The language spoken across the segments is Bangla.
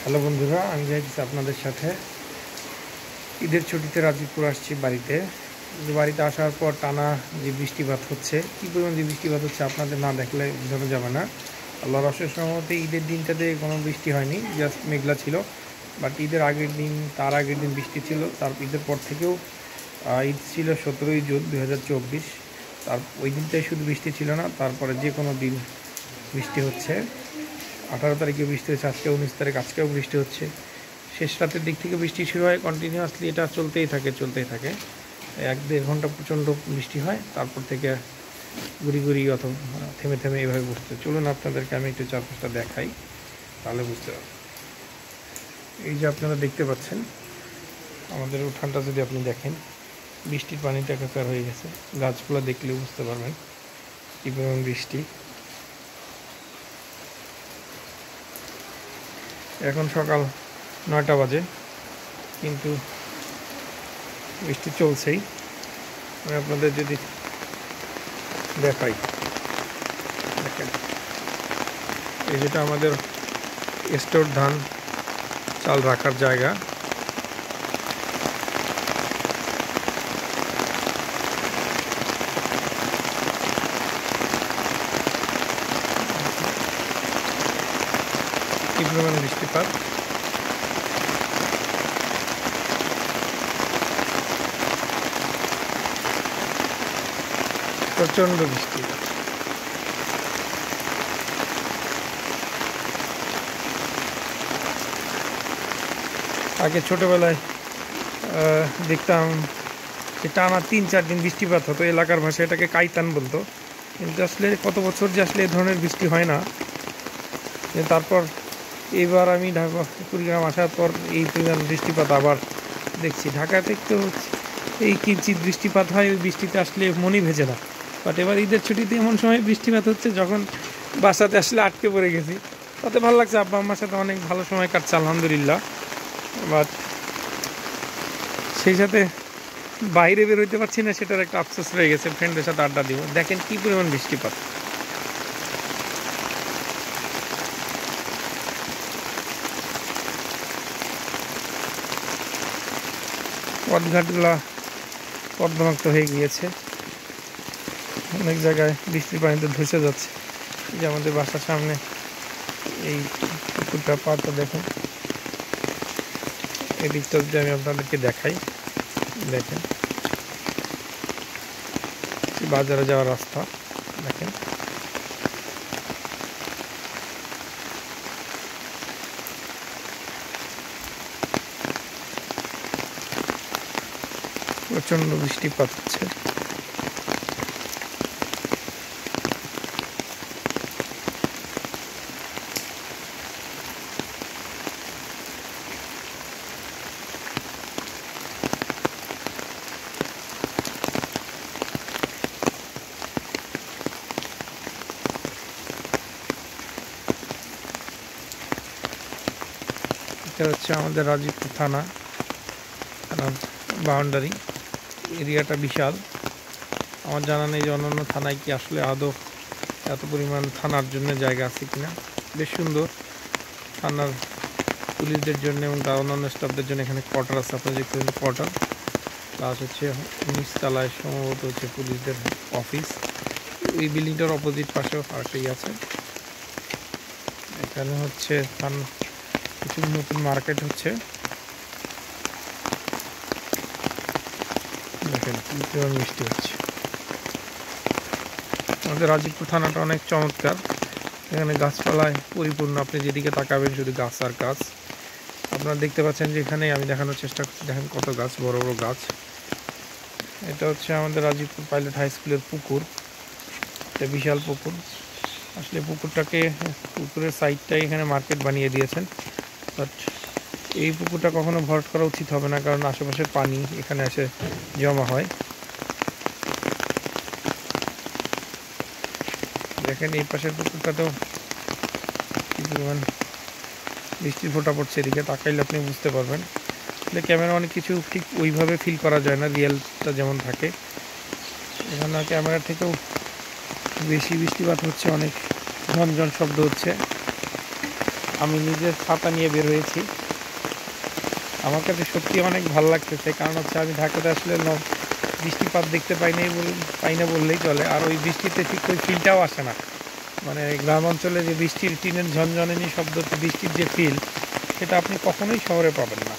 হ্যালো বন্ধুরা, আমি যাইতেছি আপনাদের সাথে ঈদের ছুটিতে রাজীবপুর আসছি বাড়িতে। বাড়িতে আসার পর টানা যে বৃষ্টিপাত হচ্ছে, কী পরিমাণ যে বৃষ্টিপাত হচ্ছে আপনাদের না দেখলে বোঝানো যাবে না। আল্লাহর অশেষ রহমতে ঈদের দিনটাতে কোনো বৃষ্টি হয়নি, জাস্ট মেঘলা ছিল। বাট ঈদের আগের দিন, তার আগের দিন বৃষ্টি ছিল। তার ঈদের পর থেকেও ঈদ ছিল 17ই জুন 2024। তার ওই দিনটাই শুধু বৃষ্টি ছিল না, তারপরে যে কোনো দিন বৃষ্টি হচ্ছে। 18 তারিখে বৃষ্টি হচ্ছে, আজকে 19 তারিখ, আজকেও বৃষ্টি হচ্ছে। শেষ রাতের দিক থেকে বৃষ্টি শুরু হয়, কন্টিনিউয়াসলি এটা চলতেই থাকে 1-1.5 ঘন্টা প্রচণ্ড বৃষ্টি হয়, তারপর থেকে গুড়ি গুড়ি অথবা থেমে থেমে এভাবে বসতে। চলুন আপনাদেরকে আমি একটু চারপাশটা দেখাই, তাহলে বুঝতে পারবেন। এই যে আপনারা দেখতে পাচ্ছেন আমাদের উঠানটা, যদি আপনি দেখেন বৃষ্টির পানিতে একাকার হয়ে গেছে। গাছগুলো দেখলে বুঝতে পারবেন কী পরিমাণ বৃষ্টি। এখন সকাল 9টা বাজে, কিন্তু বৃষ্টি চলছেই। আমি আপনাদের যদি দেখাই, দেখেন এই যেটা আমাদের স্টোর ধান চাল রাখার জায়গা। কি পরিমাণ বৃষ্টিপাত, প্রচণ্ড বৃষ্টি। আগে ছোটোবেলায় দেখতাম যে টানা 3-4 দিন বৃষ্টিপাত হতো, এলাকার ভাষায় এটাকে কাইতান বলতো। কিন্তু আসলে কত বছর যে আসলে এ ধরনের বৃষ্টি হয় না। তারপর এবার আমি ঢাকা কুড়িগ্রাম আসার পর এই পরিমাণ বৃষ্টিপাত আবার দেখছি। ঢাকাতে তো এই কিঞ্চিত বৃষ্টিপাত হয়, ওই বৃষ্টিতে আসলে মনই ভেজে না। বাট এবার ঈদের ছুটিতে এমন সময় বৃষ্টিপাত হচ্ছে যখন বাসাতে আসলে আটকে পড়ে গেছি। তাতে ভালো লাগছে, আব্বা আম্মার সাথে অনেক ভালো সময় কাটছে আলহামদুলিল্লাহ। বাট সেই সাথে বাইরে বেরোতে পারছি না, সেটার একটা আফসোস রয়ে গেছে। ফ্রেন্ডের সাথে আড্ডা দিব। দেখেন কী পরিমাণ বৃষ্টিপাত। পথঘাটগুলা পদ্মমুক্ত হয়ে গিয়েছে, অনেক জায়গায় বৃষ্টির পানিতে ধসে যাচ্ছে। যে আমাদের বাসার সামনে এই পুকুরটা, পাড়টা দেখুন। এই দিকটা যদি আমি আপনাদেরকে দেখাই, দেখেন বাজারে যাওয়ার রাস্তা দেখেন। প্রচণ্ড বৃষ্টিপাত হচ্ছে। এটা হচ্ছে আমাদের রাজীবপুর থানা বাউন্ডারি। এরিয়াটা বিশাল। আমার জানা নেই যে অন্যান্য থানায় কি আসলে আদৌ এত পরিমাণ থানার জন্য জায়গা আছে কিনা। বেশ সুন্দর থানার পুলিশদের জন্য এবং তার অন্যান্য স্টাফদের জন্য এখানে কোয়ার্টার আছে। আপনার দেখতে পাচ্ছেন কোয়ার্টার, প্লাস হচ্ছে নিচতলায় সম্ভবত হচ্ছে পুলিশদের অফিস। এই বিল্ডিংটার অপোজিট পাশেও আরেকটাই আছে। এখানে হচ্ছে কিছু নতুন মার্কেট হচ্ছে। দেখেন কি পরিমাণ বৃষ্টি হচ্ছে। আমাদের রাজীবপুর থানাটা অনেক চমৎকার। এখানে গাছপালায় পরিপূর্ণ। আপনি যেদিকে তাকাবেন শুধু গাছ আর গাছ। আপনারা দেখতে পাচ্ছেন যে এখানে আমি দেখানোর চেষ্টা করছি, দেখেন কত গাছ, বড় বড় গাছ। এটা হচ্ছে আমাদের রাজীবপুর পাইলট হাই স্কুলের পুকুর। এটা বিশাল পুকুর। আসলে পুকুরের সাইডটাই এখানে মার্কেট বানিয়ে দিয়েছেন। বাট এই পুকুরটা কখনো ভরাট করা উচিত হবে না, কারণ আশেপাশের পানি এখানে এসে জমা হয়। দেখেন এই পাশের পুকুরটাতেও কি পরিমাণ বৃষ্টির ফোঁটা পড়ছে। এদিকে তাকাইলে আপনি বুঝতে পারবেন। ক্যামেরা অনেক কিছু ঠিক ওইভাবে ফিল করা যায় না, রিয়েলটা যেমন থাকে। এখানে ক্যামেরা থেকেও বেশি বৃষ্টিপাত হচ্ছে, অনেক ঝনঝন শব্দ হচ্ছে। আমি নিজে ছাতা নিয়ে বের হয়েছি। আমার কাছে সত্যি অনেক ভালো লাগতেছে, কারণ হচ্ছে আমি ঢাকাতে আসলে বৃষ্টিপাত দেখতে পাই না বললেই চলে। আর ওই বৃষ্টিতে ঠিক ওই ফিলটাও আসে না, মানে গ্রাম অঞ্চলে যে বৃষ্টির টিনের ঝনঝনানি শব্দ, বৃষ্টির যে ফিল, সেটা আপনি কখনোই শহরে পাবেন না।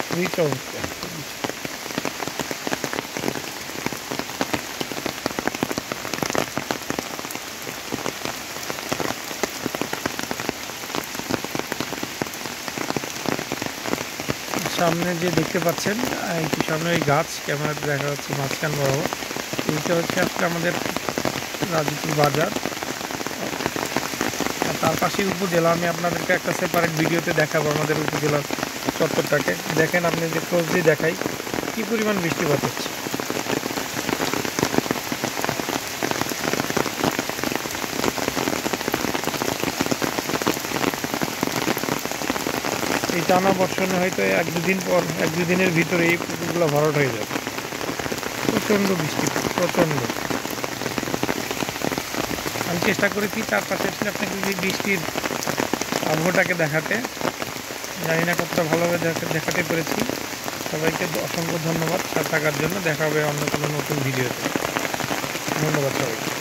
খুবই চমৎকার। সামনে যে দেখতে পাচ্ছেন, একটু সামনে ওই গাছ ক্যামেরাতে দেখা যাচ্ছে মাঝখান বরাবর, এইটা হচ্ছে আজকে আমাদের রাজীপুর বাজার। আর তার পাশে উপজেলা, আমি আপনাদেরকে একটা সেপারেট ভিডিওতে দেখাবো আমাদের উপজেলার চত্বরটাকে। দেখেন, আপনি যে ক্লোজলি দেখাই কী পরিমাণ বৃষ্টিপাত হচ্ছে। এই টানা বর্ষণে হয়তো এক দুদিনের ভিতরে এই পুকুরগুলো ভরাট হয়ে যাবে। প্রচণ্ড বৃষ্টিপাত, প্রচণ্ড। আমি চেষ্টা করেছি চারপাশে আসলে আপনাকে এই বৃষ্টির আবহাওয়াটাকে দেখাতে, জানি না কতটা ভালোভাবে দেখাতে পেরেছি। সবাইকে অসংখ্য ধন্যবাদ সাথে থাকার জন্য। দেখা হবে অন্য কোনো নতুন ভিডিওতে। ধন্যবাদ সবাইকে।